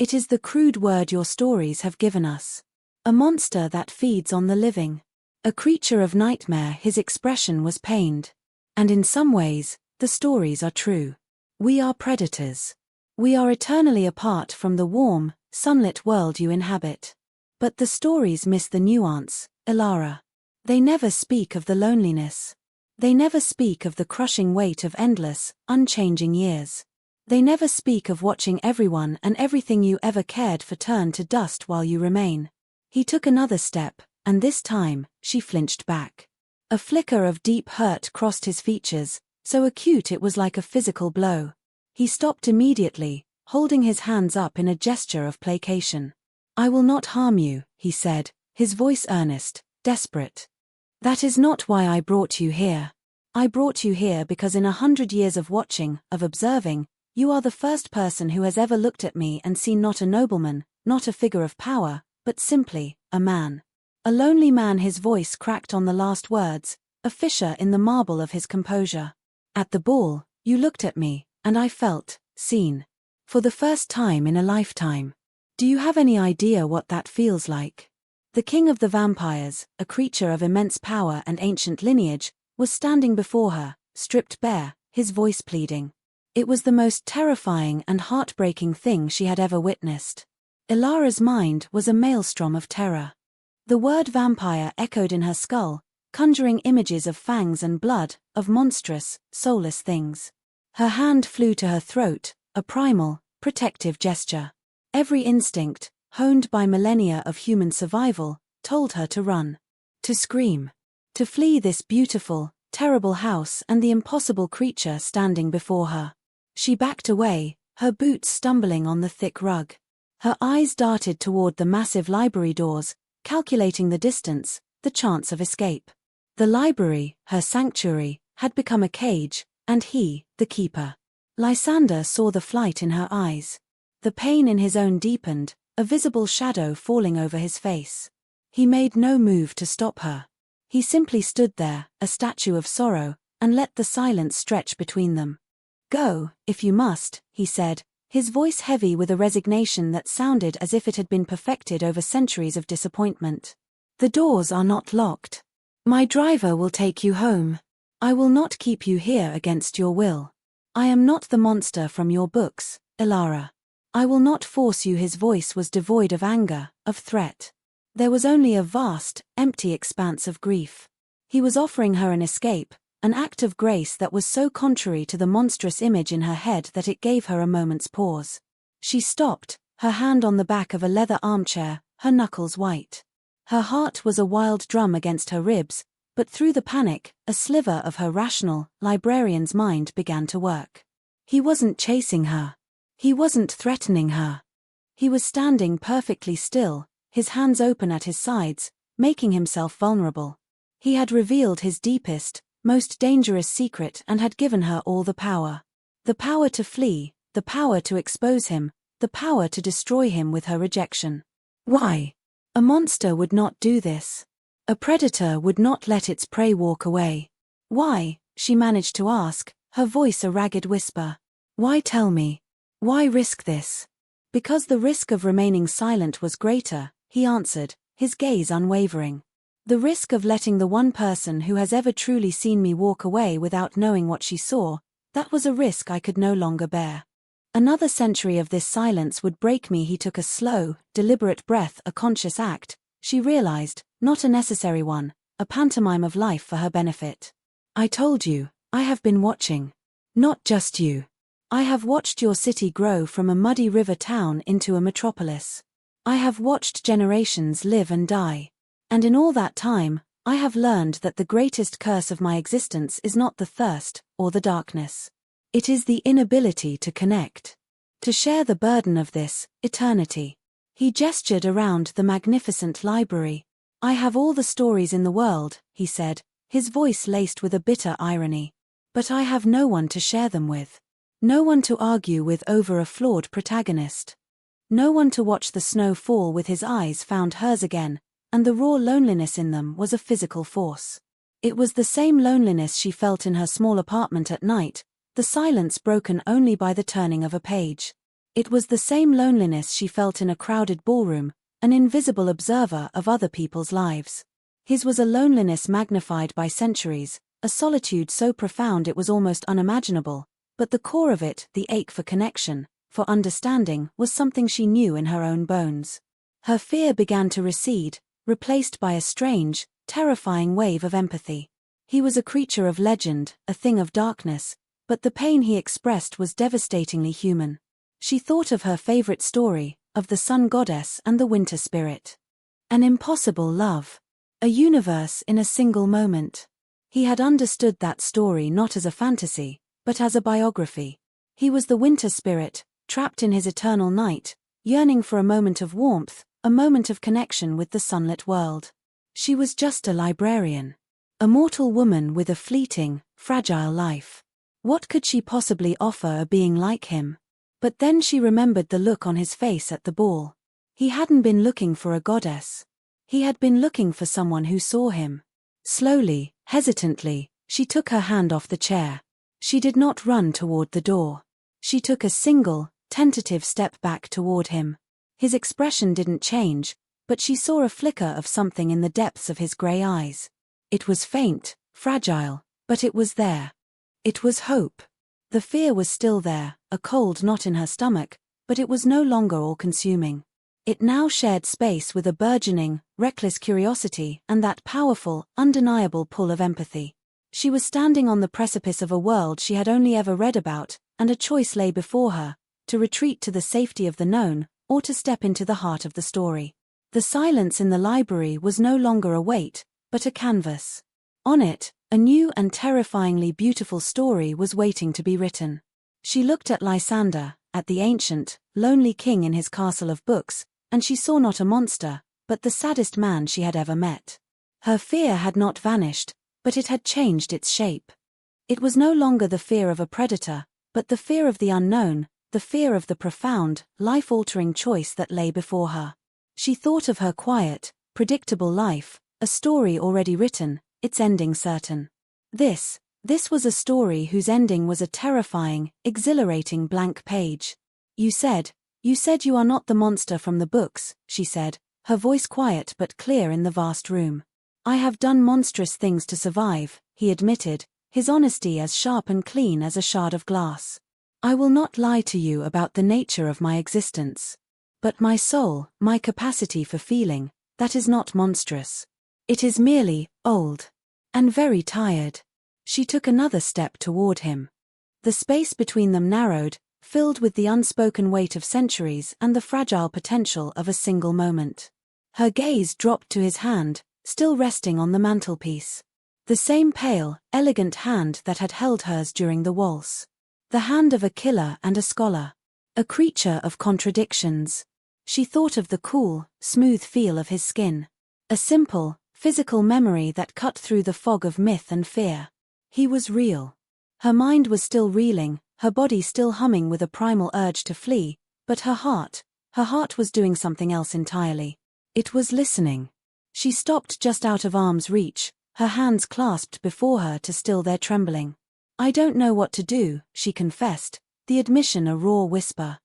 It is the crude word your stories have given us. A monster that feeds on the living. A creature of nightmare. His expression was pained. And in some ways, the stories are true. We are predators. We are eternally apart from the warm, sunlit world you inhabit. But the stories miss the nuance, Elara. They never speak of the loneliness. They never speak of the crushing weight of endless, unchanging years. They never speak of watching everyone and everything you ever cared for turn to dust while you remain. He took another step, and this time, she flinched back. A flicker of deep hurt crossed his features, so acute it was like a physical blow. He stopped immediately, holding his hands up in a gesture of placation. I will not harm you, he said, his voice earnest, desperate. That is not why I brought you here. I brought you here because in 100 years of watching, of observing, you are the first person who has ever looked at me and seen not a nobleman, not a figure of power, but simply, a man. A lonely man. His voice cracked on the last words, a fissure in the marble of his composure. At the ball, you looked at me, and I felt seen. For the first time in a lifetime. Do you have any idea what that feels like? The king of the vampires, a creature of immense power and ancient lineage, was standing before her, stripped bare, his voice pleading. It was the most terrifying and heartbreaking thing she had ever witnessed. Elara's mind was a maelstrom of terror. The word vampire echoed in her skull, conjuring images of fangs and blood, of monstrous, soulless things. Her hand flew to her throat, a primal, protective gesture. Every instinct, honed by millennia of human survival, told her to run. To scream. To flee this beautiful, terrible house and the impossible creature standing before her. She backed away, her boots stumbling on the thick rug. Her eyes darted toward the massive library doors, calculating the distance, the chance of escape. The library, her sanctuary, had become a cage, and he, the keeper. Lysander saw the flight in her eyes. The pain in his own deepened, a visible shadow falling over his face. He made no move to stop her. He simply stood there, a statue of sorrow, and let the silence stretch between them. Go, if you must, he said, his voice heavy with a resignation that sounded as if it had been perfected over centuries of disappointment. The doors are not locked. My driver will take you home. I will not keep you here against your will. I am not the monster from your books, Elara. I will not force you. His voice was devoid of anger, of threat. There was only a vast, empty expanse of grief. He was offering her an escape, an act of grace that was so contrary to the monstrous image in her head that it gave her a moment's pause. She stopped, her hand on the back of a leather armchair, her knuckles white. Her heart was a wild drum against her ribs, but through the panic, a sliver of her rational, librarian's mind began to work. He wasn't chasing her. He wasn't threatening her. He was standing perfectly still, his hands open at his sides, making himself vulnerable. He had revealed his deepest, most dangerous secret and had given her all the power. The power to flee, the power to expose him, the power to destroy him with her rejection. Why? A monster would not do this. A predator would not let its prey walk away. Why? She managed to ask, her voice a ragged whisper. Why tell me? Why risk this? Because the risk of remaining silent was greater, he answered, his gaze unwavering. The risk of letting the one person who has ever truly seen me walk away without knowing what she saw, that was a risk I could no longer bear. Another century of this silence would break me. He took a slow, deliberate breath, a conscious act, she realized, not a necessary one, a pantomime of life for her benefit. I told you, I have been watching. Not just you. I have watched your city grow from a muddy river town into a metropolis. I have watched generations live and die. And in all that time, I have learned that the greatest curse of my existence is not the thirst or the darkness. It is the inability to connect. To share the burden of this eternity. He gestured around the magnificent library. I have all the stories in the world, he said, his voice laced with a bitter irony. But I have no one to share them with. No one to argue with over a flawed protagonist. No one to watch the snow fall with his eyes found hers again, and the raw loneliness in them was a physical force. It was the same loneliness she felt in her small apartment at night, the silence broken only by the turning of a page. It was the same loneliness she felt in a crowded ballroom, an invisible observer of other people's lives. His was a loneliness magnified by centuries, a solitude so profound it was almost unimaginable, but the core of it, the ache for connection, for understanding, was something she knew in her own bones. Her fear began to recede, replaced by a strange, terrifying wave of empathy. He was a creature of legend, a thing of darkness, but the pain he expressed was devastatingly human. She thought of her favorite story, of the sun goddess and the winter spirit. An impossible love. A universe in a single moment. He had understood that story not as a fantasy, but as a biography. He was the winter spirit, trapped in his eternal night, yearning for a moment of warmth, a moment of connection with the sunlit world. She was just a librarian. A mortal woman with a fleeting, fragile life. What could she possibly offer a being like him? But then she remembered the look on his face at the ball. He hadn't been looking for a goddess. He had been looking for someone who saw him. Slowly, hesitantly, she took her hand off the chair. She did not run toward the door. She took a single, tentative step back toward him. His expression didn't change, but she saw a flicker of something in the depths of his gray eyes. It was faint, fragile, but it was there. It was hope. The fear was still there, a cold knot in her stomach, but it was no longer all-consuming. It now shared space with a burgeoning, reckless curiosity and that powerful, undeniable pull of empathy. She was standing on the precipice of a world she had only ever read about, and a choice lay before her, to retreat to the safety of the known, or to step into the heart of the story. The silence in the library was no longer a weight, but a canvas. On it, a new and terrifyingly beautiful story was waiting to be written. She looked at Lysander, at the ancient, lonely king in his castle of books, and she saw not a monster, but the saddest man she had ever met. Her fear had not vanished, but it had changed its shape. It was no longer the fear of a predator, but the fear of the unknown, the fear of the profound, life-altering choice that lay before her. She thought of her quiet, predictable life, a story already written, its ending certain. This was a story whose ending was a terrifying, exhilarating blank page. You said you are not the monster from the books, she said, her voice quiet but clear in the vast room. I have done monstrous things to survive, he admitted, his honesty as sharp and clean as a shard of glass. I will not lie to you about the nature of my existence. But my soul, my capacity for feeling, that is not monstrous. It is merely old. And very tired. She took another step toward him. The space between them narrowed, filled with the unspoken weight of centuries and the fragile potential of a single moment. Her gaze dropped to his hand, still resting on the mantelpiece. The same pale, elegant hand that had held hers during the waltz. The hand of a killer and a scholar. A creature of contradictions. She thought of the cool, smooth feel of his skin. A simple, physical memory that cut through the fog of myth and fear. He was real. Her mind was still reeling, her body still humming with a primal urge to flee, but her heart was doing something else entirely. It was listening. She stopped just out of arm's reach, her hands clasped before her to still their trembling. I don't know what to do, she confessed, the admission a raw whisper.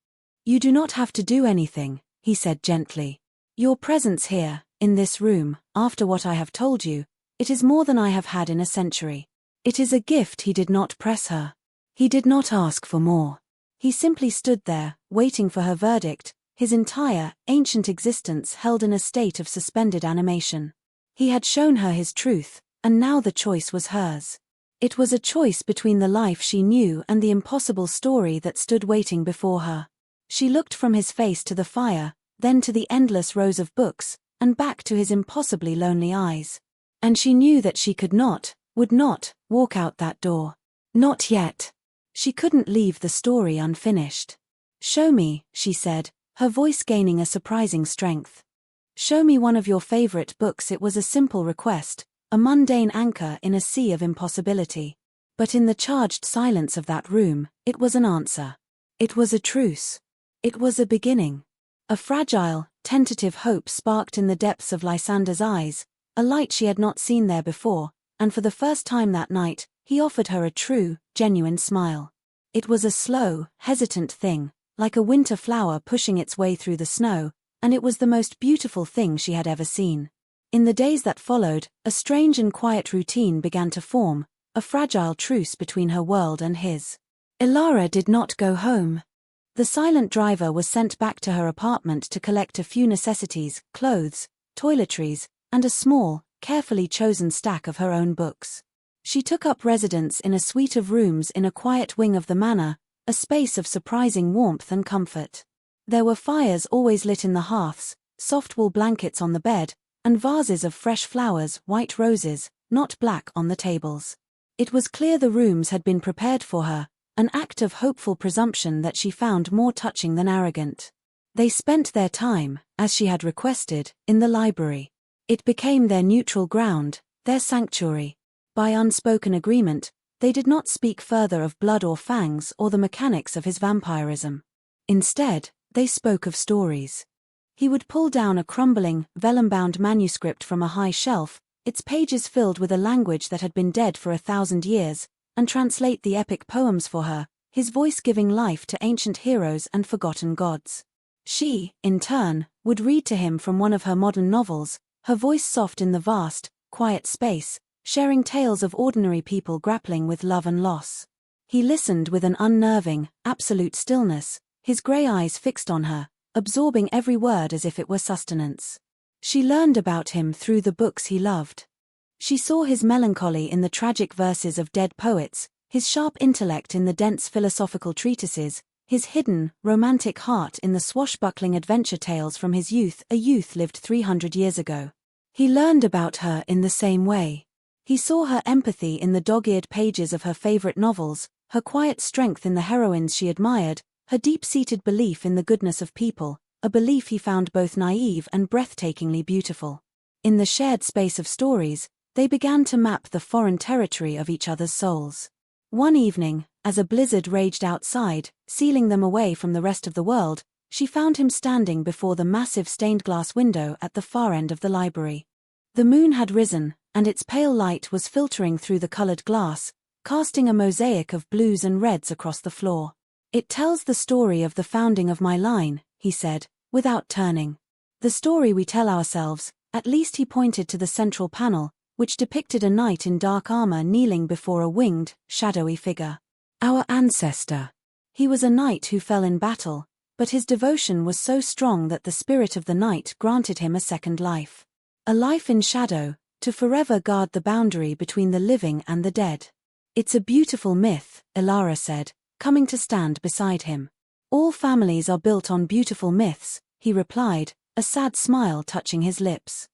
You do not have to do anything, he said gently. Your presence here, in this room, after what I have told you, it is more than I have had in a century. It is a gift. He did not press her. He did not ask for more. He simply stood there, waiting for her verdict, his entire, ancient existence held in a state of suspended animation. He had shown her his truth, and now the choice was hers. It was a choice between the life she knew and the impossible story that stood waiting before her. She looked from his face to the fire, then to the endless rows of books, and back to his impossibly lonely eyes. And she knew that she could not, would not, walk out that door. Not yet. She couldn't leave the story unfinished. "Show me," she said, her voice gaining a surprising strength. "Show me one of your favorite books." It was a simple request, a mundane anchor in a sea of impossibility. But in the charged silence of that room, it was an answer. It was a truce. It was a beginning. A fragile, tentative hope sparked in the depths of Lysander's eyes, a light she had not seen there before, and for the first time that night, he offered her a true, genuine smile. It was a slow, hesitant thing, like a winter flower pushing its way through the snow, and it was the most beautiful thing she had ever seen. In the days that followed, a strange and quiet routine began to form, a fragile truce between her world and his. Elara did not go home. The silent driver was sent back to her apartment to collect a few necessities, clothes, toiletries, and a small, carefully chosen stack of her own books. She took up residence in a suite of rooms in a quiet wing of the manor, a space of surprising warmth and comfort. There were fires always lit in the hearths, soft wool blankets on the bed, and vases of fresh flowers, white roses, not black, on the tables. It was clear the rooms had been prepared for her, an act of hopeful presumption that she found more touching than arrogant. They spent their time, as she had requested, in the library. It became their neutral ground, their sanctuary. By unspoken agreement, they did not speak further of blood or fangs or the mechanics of his vampirism. Instead, they spoke of stories. He would pull down a crumbling, vellum-bound manuscript from a high shelf, its pages filled with a language that had been dead for 1,000 years, and translate the epic poems for her, his voice giving life to ancient heroes and forgotten gods. She, in turn, would read to him from one of her modern novels, her voice soft in the vast, quiet space, sharing tales of ordinary people grappling with love and loss. He listened with an unnerving, absolute stillness, his grey eyes fixed on her, absorbing every word as if it were sustenance. She learned about him through the books he loved. She saw his melancholy in the tragic verses of dead poets, his sharp intellect in the dense philosophical treatises, his hidden, romantic heart in the swashbuckling adventure tales from his youth, a youth lived 300 years ago. He learned about her in the same way. He saw her empathy in the dog-eared pages of her favorite novels, her quiet strength in the heroines she admired, her deep-seated belief in the goodness of people, a belief he found both naive and breathtakingly beautiful. In the shared space of stories, they began to map the foreign territory of each other's souls. One evening, as a blizzard raged outside, sealing them away from the rest of the world, she found him standing before the massive stained-glass window at the far end of the library. The moon had risen, and its pale light was filtering through the colored glass, casting a mosaic of blues and reds across the floor. "It tells the story of the founding of my line," he said, without turning. "The story we tell ourselves." At least he pointed to the central panel, which depicted a knight in dark armor kneeling before a winged, shadowy figure. "Our ancestor. He was a knight who fell in battle, but his devotion was so strong that the spirit of the knight granted him a second life. A life in shadow, to forever guard the boundary between the living and the dead. It's a beautiful myth," Elara said, coming to stand beside him. "All families are built on beautiful myths," he replied, a sad smile touching his lips.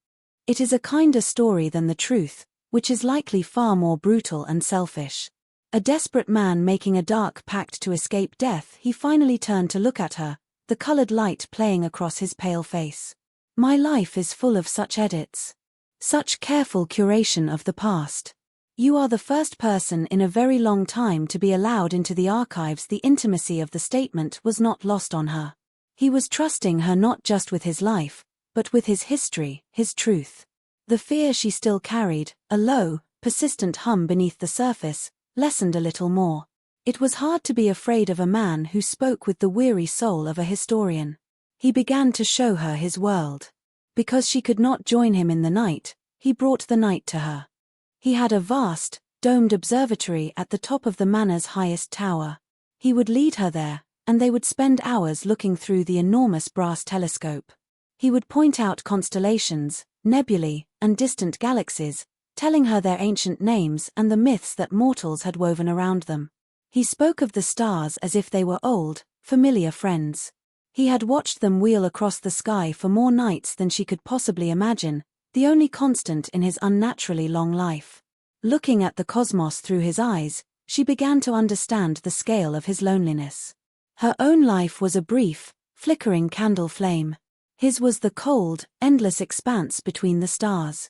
"It is a kinder story than the truth, which is likely far more brutal and selfish." A desperate man making a dark pact to escape death, he finally turned to look at her, the colored light playing across his pale face. "My life is full of such edits. Such careful curation of the past. You are the first person in a very long time to be allowed into the archives." The intimacy of the statement was not lost on her. He was trusting her not just with his life, but with his history, his truth. The fear she still carried, a low, persistent hum beneath the surface, lessened a little more. It was hard to be afraid of a man who spoke with the weary soul of a historian. He began to show her his world. Because she could not join him in the night, he brought the night to her. He had a vast, domed observatory at the top of the manor's highest tower. He would lead her there, and they would spend hours looking through the enormous brass telescope. He would point out constellations, nebulae, and distant galaxies, telling her their ancient names and the myths that mortals had woven around them. He spoke of the stars as if they were old, familiar friends. He had watched them wheel across the sky for more nights than she could possibly imagine, the only constant in his unnaturally long life. Looking at the cosmos through his eyes, she began to understand the scale of his loneliness. Her own life was a brief, flickering candle flame. His was the cold, endless expanse between the stars.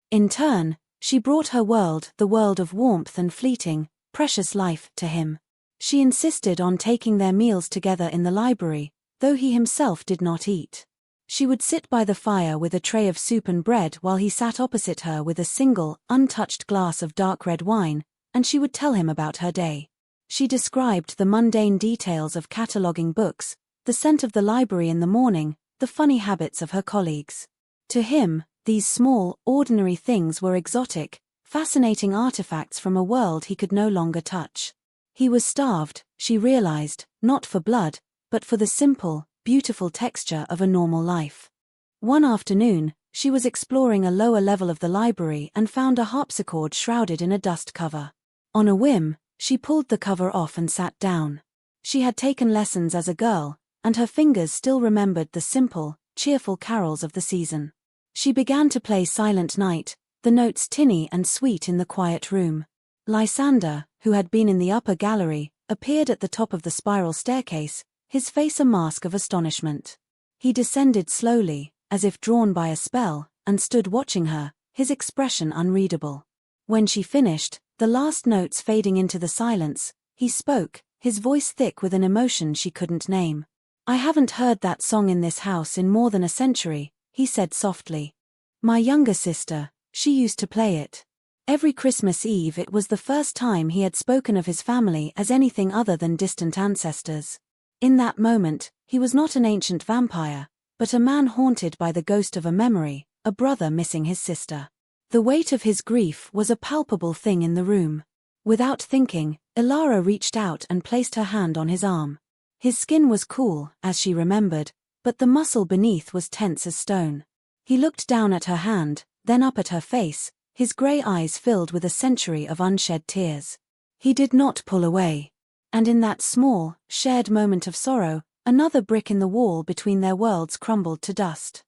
In turn, she brought her world, the world of warmth and fleeting, precious life, to him. She insisted on taking their meals together in the library, though he himself did not eat. She would sit by the fire with a tray of soup and bread while he sat opposite her with a single, untouched glass of dark red wine, and she would tell him about her day. She described the mundane details of cataloging books, the scent of the library in the morning, the funny habits of her colleagues. To him, these small, ordinary things were exotic, fascinating artifacts from a world he could no longer touch. He was starved, she realized, not for blood, but for the simple, beautiful texture of a normal life. One afternoon, she was exploring a lower level of the library and found a harpsichord shrouded in a dust cover. On a whim, she pulled the cover off and sat down. She had taken lessons as a girl, and her fingers still remembered the simple, cheerful carols of the season. She began to play Silent Night, the notes tinny and sweet in the quiet room. Lysander, who had been in the upper gallery, appeared at the top of the spiral staircase, his face a mask of astonishment. He descended slowly, as if drawn by a spell, and stood watching her, his expression unreadable. When she finished, the last notes fading into the silence, he spoke, his voice thick with an emotion she couldn't name. "I haven't heard that song in this house in more than a century," he said softly. "My younger sister, she used to play it." Every Christmas Eve it was the first time he had spoken of his family as anything other than distant ancestors. In that moment, he was not an ancient vampire, but a man haunted by the ghost of a memory, a brother missing his sister. The weight of his grief was a palpable thing in the room. Without thinking, Ilara reached out and placed her hand on his arm. His skin was cool, as she remembered, but the muscle beneath was tense as stone. He looked down at her hand, then up at her face, his grey eyes filled with a century of unshed tears. He did not pull away. And in that small, shared moment of sorrow, another brick in the wall between their worlds crumbled to dust.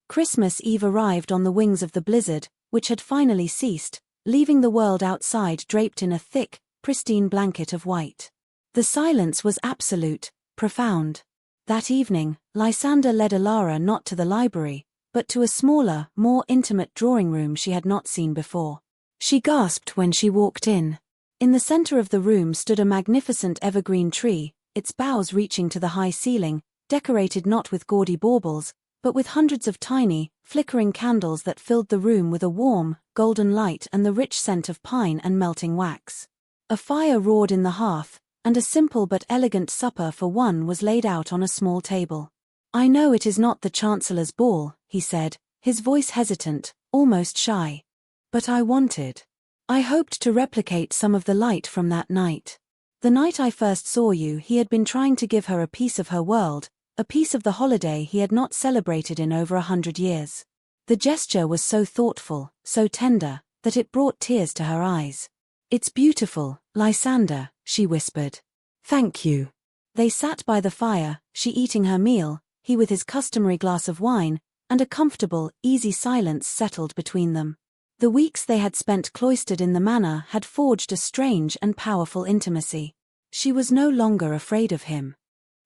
Christmas Eve arrived on the wings of the blizzard, which had finally ceased, leaving the world outside draped in a thick, pristine blanket of white. The silence was absolute, profound. That evening, Lysander led Ilara not to the library, but to a smaller, more intimate drawing room she had not seen before. She gasped when she walked in. In the center of the room stood a magnificent evergreen tree, its boughs reaching to the high ceiling, decorated not with gaudy baubles, but with hundreds of tiny, flickering candles that filled the room with a warm, golden light and the rich scent of pine and melting wax. A fire roared in the hearth, and a simple but elegant supper for one was laid out on a small table. "I know it is not the Chancellor's ball," he said, his voice hesitant, almost shy. "But I hoped to replicate some of the light from that night. The night I first saw you." He had been trying to give her a piece of her world, a piece of the holiday he had not celebrated in over 100 years. The gesture was so thoughtful, so tender, that it brought tears to her eyes. "It's beautiful, Lysander," she whispered. "Thank you." They sat by the fire, she eating her meal, he with his customary glass of wine, and a comfortable, easy silence settled between them. The weeks they had spent cloistered in the manor had forged a strange and powerful intimacy. She was no longer afraid of him.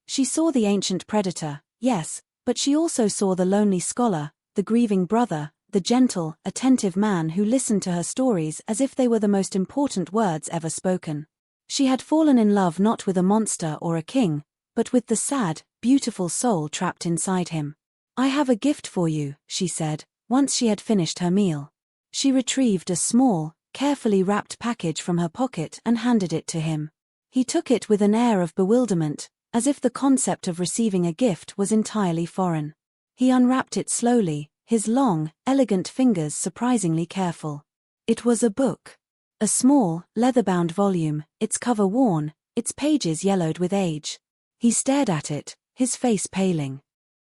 She saw the ancient predator, yes, but she also saw the lonely scholar, the grieving brother, the gentle, attentive man who listened to her stories as if they were the most important words ever spoken. She had fallen in love not with a monster or a king, but with the sad, beautiful soul trapped inside him. "I have a gift for you," she said, once she had finished her meal. She retrieved a small, carefully wrapped package from her pocket and handed it to him. He took it with an air of bewilderment, as if the concept of receiving a gift was entirely foreign. He unwrapped it slowly, his long, elegant fingers surprisingly careful. It was a book. A small, leather-bound volume, its cover worn, its pages yellowed with age. He stared at it, his face paling.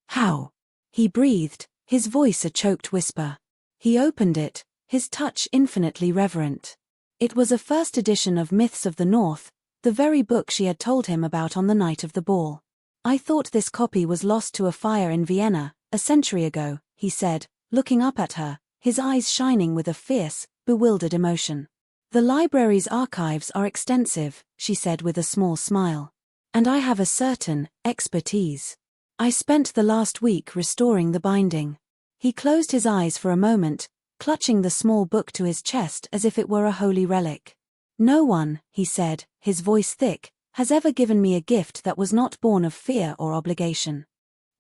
"How?" he breathed, his voice a choked whisper. He opened it, his touch infinitely reverent. It was a first edition of Myths of the North, the very book she had told him about on the night of the ball. "I thought this copy was lost to a fire in Vienna, a century ago," he said, looking up at her, his eyes shining with a fierce, bewildered emotion. "The library's archives are extensive," she said with a small smile. "And I have a certain expertise. I spent the last week restoring the binding." He closed his eyes for a moment, clutching the small book to his chest as if it were a holy relic. "No one," he said, his voice thick, "has ever given me a gift that was not born of fear or obligation.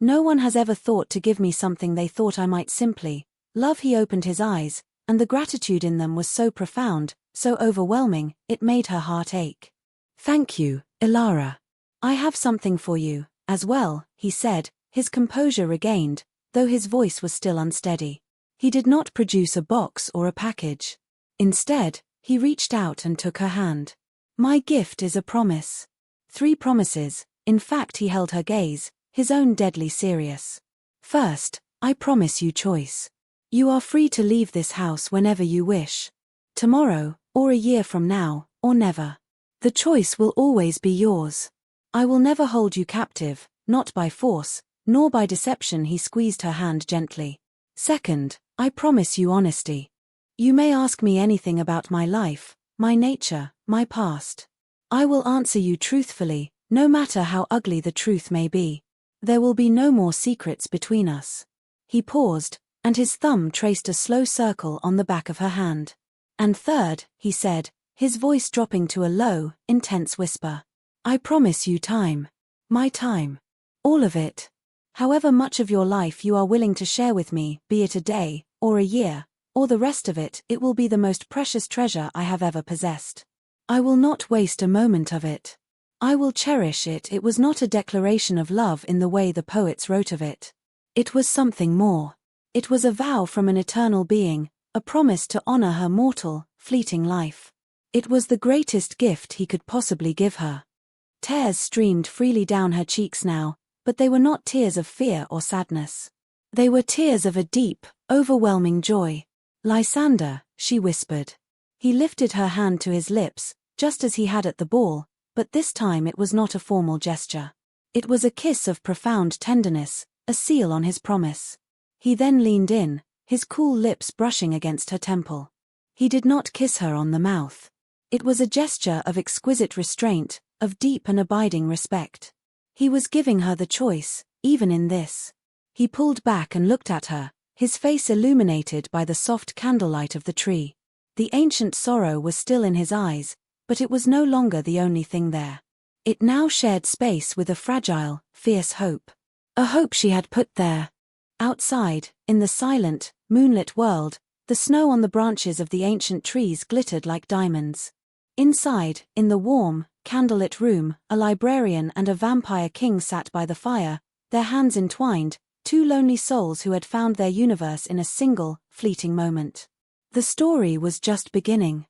No one has ever thought to give me something they thought I might simply love." He opened his eyes, and the gratitude in them was so profound, so overwhelming, it made her heart ache. "Thank you, Ilara. I have something for you, as well," he said, his composure regained, though his voice was still unsteady. He did not produce a box or a package. Instead, he reached out and took her hand. "My gift is a promise." 3 promises, in fact. He held her gaze, his own deadly serious. "First, I promise you choice. You are free to leave this house whenever you wish. Tomorrow, or a year from now, or never. The choice will always be yours. I will never hold you captive, not by force, nor by deception." He squeezed her hand gently. "Second, I promise you honesty. You may ask me anything about my life, my nature, my past. I will answer you truthfully, no matter how ugly the truth may be. There will be no more secrets between us." He paused, and his thumb traced a slow circle on the back of her hand. "And third," he said, his voice dropping to a low, intense whisper, "I promise you time. My time. All of it. However much of your life you are willing to share with me, be it a day, or a year, or the rest of it, it will be the most precious treasure I have ever possessed. I will not waste a moment of it. I will cherish it." It was not a declaration of love in the way the poets wrote of it. It was something more. It was a vow from an eternal being, a promise to honor her mortal, fleeting life. It was the greatest gift he could possibly give her. Tears streamed freely down her cheeks now, but they were not tears of fear or sadness. They were tears of a deep, overwhelming joy. "Lysander," she whispered. He lifted her hand to his lips, just as he had at the ball, but this time it was not a formal gesture. It was a kiss of profound tenderness, a seal on his promise. He then leaned in, his cool lips brushing against her temple. He did not kiss her on the mouth. It was a gesture of exquisite restraint, of deep and abiding respect. He was giving her the choice, even in this. He pulled back and looked at her, his face illuminated by the soft candlelight of the tree. The ancient sorrow was still in his eyes, but it was no longer the only thing there. It now shared space with a fragile, fierce hope. A hope she had put there. Outside, in the silent, moonlit world, the snow on the branches of the ancient trees glittered like diamonds. Inside, in the warm, candlelit room, a librarian and a vampire king sat by the fire, their hands entwined, 2 lonely souls who had found their universe in a single, fleeting moment. The story was just beginning.